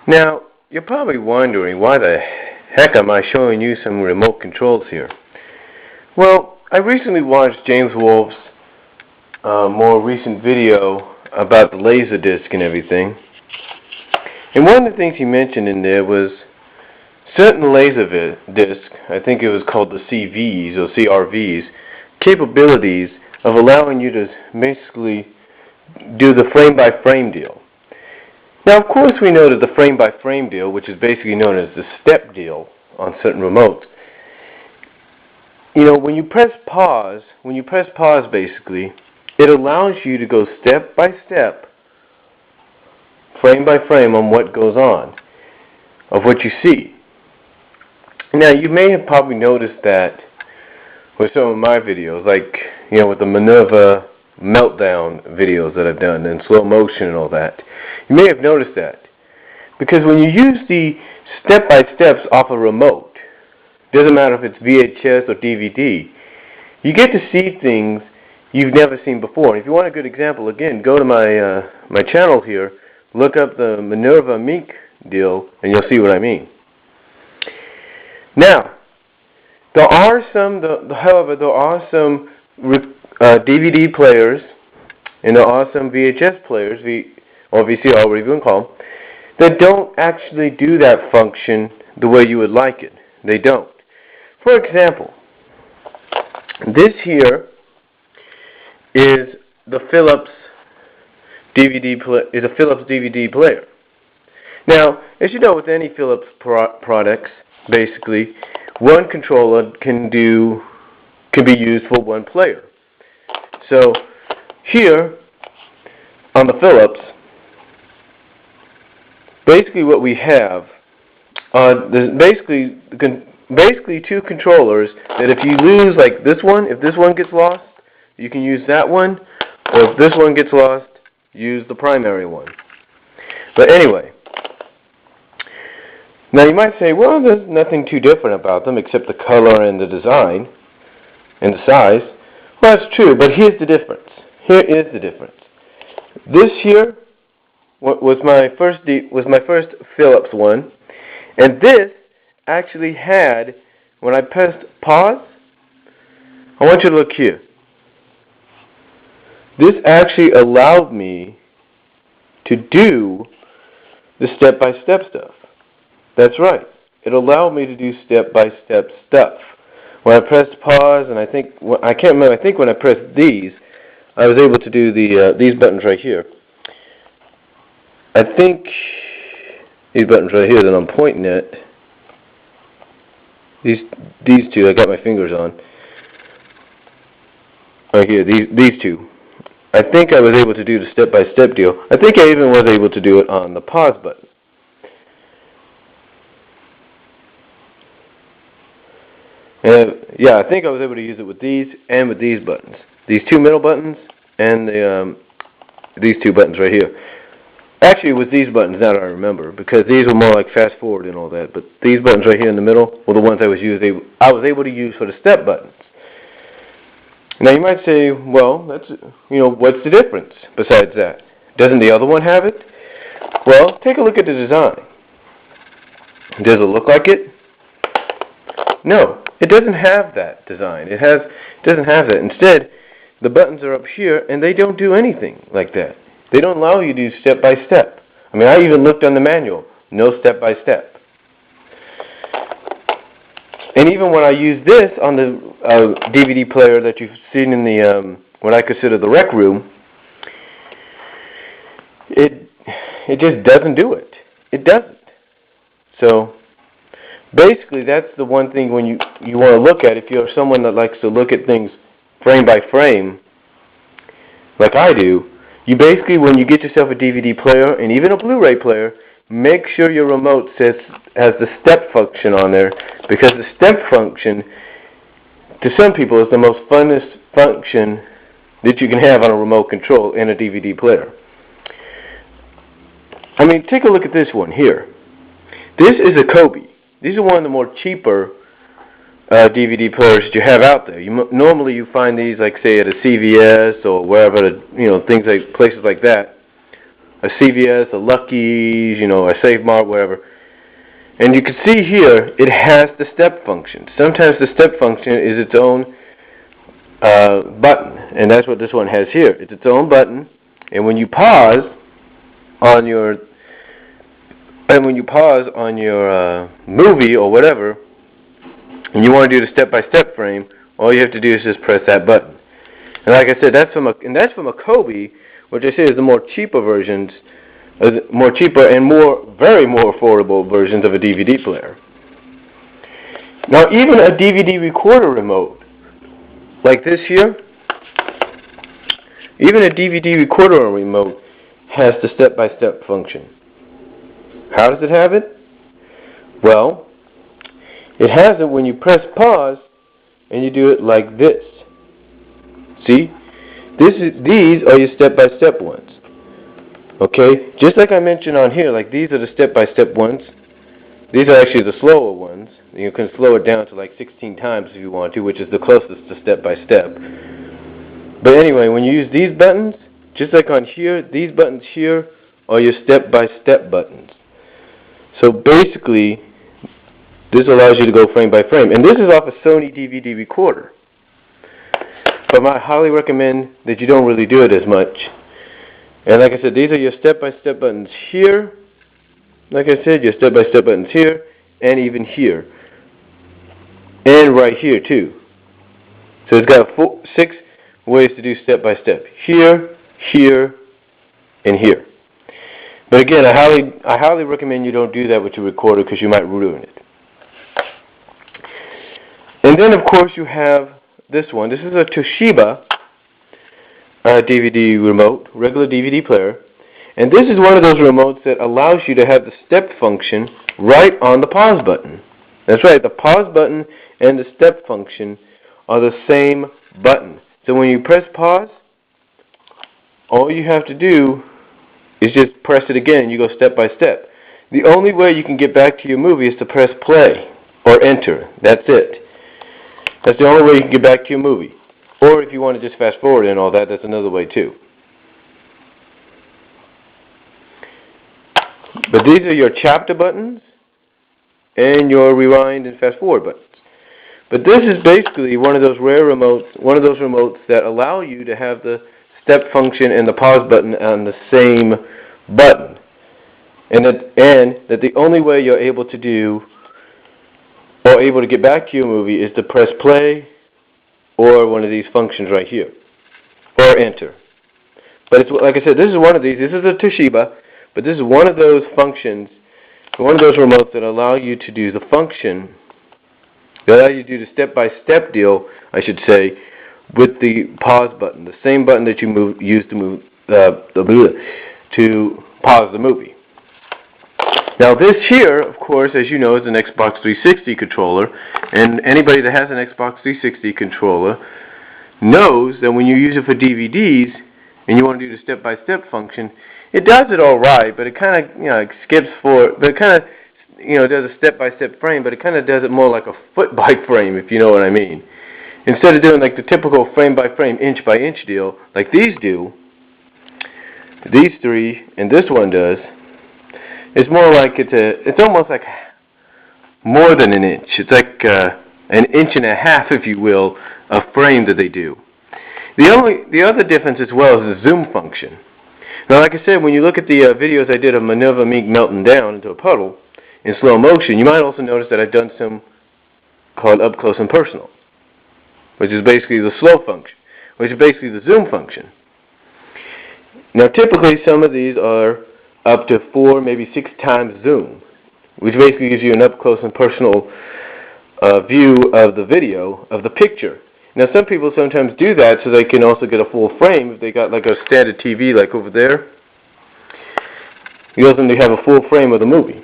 Now, you're probably wondering, why the heck am I showing you some remote controls here? Well, I recently watched James Wolfe's more recent video about the laser disc and everything. And one of the things he mentioned in there was certain laser discs, I think it was called the CVs or CRVs, capabilities of allowing you to basically do the frame-by-frame deal. Now, of course, we know that the frame-by-frame deal, which is basically known as the step deal on certain remotes, you know, when you press pause basically, it allows you to go step by step, frame by frame on what goes on, of what you see. Now, you may have probably noticed that with some of my videos, like, you know, with the Minerva meltdown videos that I've done in slow motion and all that. You may have noticed that. Because when you use the step-by-steps off a remote, doesn't matter if it's VHS or DVD, you get to see things you've never seen before. And if you want a good example, again, go to my channel here, look up the Minerva Mink deal, and you'll see what I mean. Now, however, there are some DVD players, and there are some VHS players, or VCR, whatever you want to call them, that don't actually do that function the way you would like it. They don't. For example, this here is the Philips DVD player. Now, as you know, with any Philips products, basically, one controller can be used for one player. So here on the Philips, basically what we have are basically two controllers that if you lose, like this one, if this one gets lost, you can use that one, or if this one gets lost, use the primary one. But anyway, now you might say, well, there's nothing too different about them except the color and the design and the size. Well, that's true, but here's the difference. Here is the difference. This here was my first Philips one, and this actually had, when I pressed pause, I want you to look here. This actually allowed me to do the step-by-step stuff. That's right. It allowed me to do step-by-step stuff. When I pressed pause, and I can't remember, I think when I pressed these, I was able to do these buttons right here. I think these buttons right here that I'm pointing at, these two, I got my fingers on, right here, these two. I think I was able to do the step-by-step deal. I think I even was able to do it on the pause button. Yeah, I think I was able to use it with these and with these buttons. These two middle buttons and these two buttons right here. Actually, with these buttons, now that I remember, because these were more like fast forward and all that. But these buttons right here in the middle were the ones I was able to use for the step buttons. Now you might say, well, that's, you know, what's the difference besides that? Doesn't the other one have it? Well, take a look at the design. Does it look like it? No, it doesn't have that design. It doesn't have that. Instead, the buttons are up here, and they don't do anything like that. They don't allow you to do step-by-step. I mean, I even looked on the manual. No step-by-step. And even when I use this on the DVD player that you've seen in the what I consider the rec room, it just doesn't do it. It doesn't. So basically, that's the one thing when you want to look at. If you're someone that likes to look at things frame by frame, like I do, you basically, when you get yourself a DVD player and even a Blu-ray player, make sure your remote has the step function on there, because the step function, to some people, is the most funnest function that you can have on a remote control in a DVD player. I mean, take a look at this one here. This is a Kobe. These are one of the more cheaper DVD players that you have out there. Normally you find these, like, say, at a CVS or wherever, you know, things like places like that, a CVS, a Lucky's, a Save Mart, whatever. And you can see here, it has the step function. Sometimes the step function is its own button, and that's what this one has here. It's its own button, and when you pause on your movie or whatever, and you want to do the step-by-step frame, all you have to do is just press that button. And like I said, that's from a Kobe, which I say is the more cheaper versions, more cheaper and very more affordable versions of a DVD player. Now, even a DVD recorder remote, like this here, even a DVD recorder remote has the step-by-step function. How does it have it? Well, it has it when you press pause and you do it like this. See? These are your step-by-step ones. Okay? Just like I mentioned on here, like these are the step-by-step ones. These are actually the slower ones. You can slow it down to like 16 times if you want to, which is the closest to step-by-step. But anyway, when you use these buttons, just like on here, these buttons here are your step-by-step buttons. So basically, this allows you to go frame by frame. And this is off a Sony DVD recorder. But I highly recommend that you don't really do it as much. And like I said, these are your step-by-step buttons here. Like I said, your step-by-step buttons here, and even here. And right here, too. So it's got 6 ways to do step-by-step. Here, here, and here. But again, I highly recommend you don't do that with your recorder because you might ruin it. And then, of course, you have this one. This is a Toshiba DVD remote, regular DVD player. And this is one of those remotes that allows you to have the step function right on the pause button. That's right, the pause button and the step function are the same button. So when you press pause, all you have to do is just press it again and you go step by step. The only way you can get back to your movie is to press play or enter. That's it. That's the only way you can get back to your movie. Or if you want to just fast forward and all that, that's another way too. But these are your chapter buttons and your rewind and fast forward buttons. But this is basically one of those rare remotes, one of those remotes that allow you to have the step function and the pause button on the same button. And that the only way you're able to do or able to get back to your movie is to press play or one of these functions right here. Or enter. But it's, like I said, this is one of these. This is a Toshiba. But this is one of those functions, one of those remotes that allow you to do the function, that allow you to do the step-by-step deal, I should say, with the pause button, the same button that you use to pause the movie. Now this here, of course, as you know, is an Xbox 360 controller, and anybody that has an Xbox 360 controller knows that when you use it for DVDs and you want to do the step-by-step function, it does it all right, but it kind of, skips forward, but it kind of, does a step-by-step frame, but it kind of does it more like a foot-by-frame, if you know what I mean. Instead of doing like the typical frame-by-frame, inch-by-inch deal, like these do, these three, and this one does, it's more like it's almost like more than an inch. It's like an inch and a half, if you will, of frame that they do. The other difference as well is the zoom function. Now, like I said, when you look at the videos I did of Minerva Mink melting down into a puddle in slow motion, you might also notice that I've done some called up close and personal, which is basically the slow function, which is basically the zoom function. Now, typically, some of these are up to 4, maybe 6 times zoom, which basically gives you an up close and personal view of the video, of the picture. Now, some people sometimes do that so they can also get a full frame. If they got like a standard TV like over there, you also need to have a full frame of the movie.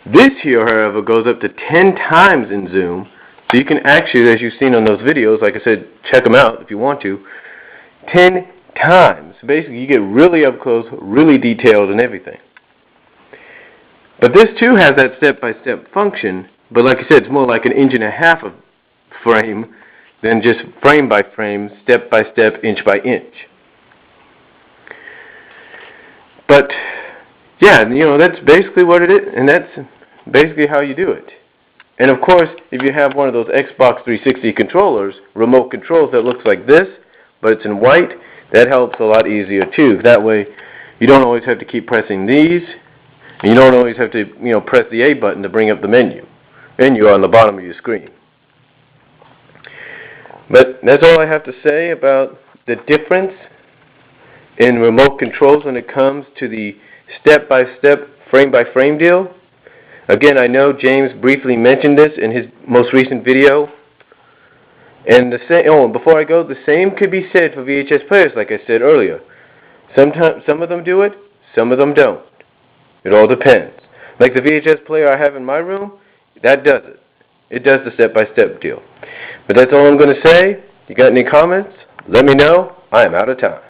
This here, however, goes up to 10 times in zoom, so you can actually, as you've seen on those videos, like I said, check them out if you want to, 10 times. Basically, you get really up close, really detailed and everything. But this too has that step-by-step function, but like I said, it's more like an inch and a half of frame than just frame by frame, step by step, inch by inch. But yeah, you know, that's basically what it is, and that's basically how you do it. And of course, if you have one of those Xbox 360 controllers, remote controls that looks like this, but it's in white, that helps a lot easier too. That way, you don't always have to keep pressing these, and you don't always have to, you know, press the A button to bring up the menu on the bottom of your screen. But that's all I have to say about the difference in remote controls when it comes to the step-by-step, frame-by-frame deal. Again, I know James briefly mentioned this in his most recent video. And before I go, the same could be said for VHS players, like I said earlier. Sometimes, some of them do it, some of them don't. It all depends. Like the VHS player I have in my room, that does it. It does the step-by-step deal. But that's all I'm going to say. You got any comments? Let me know. I am out of time.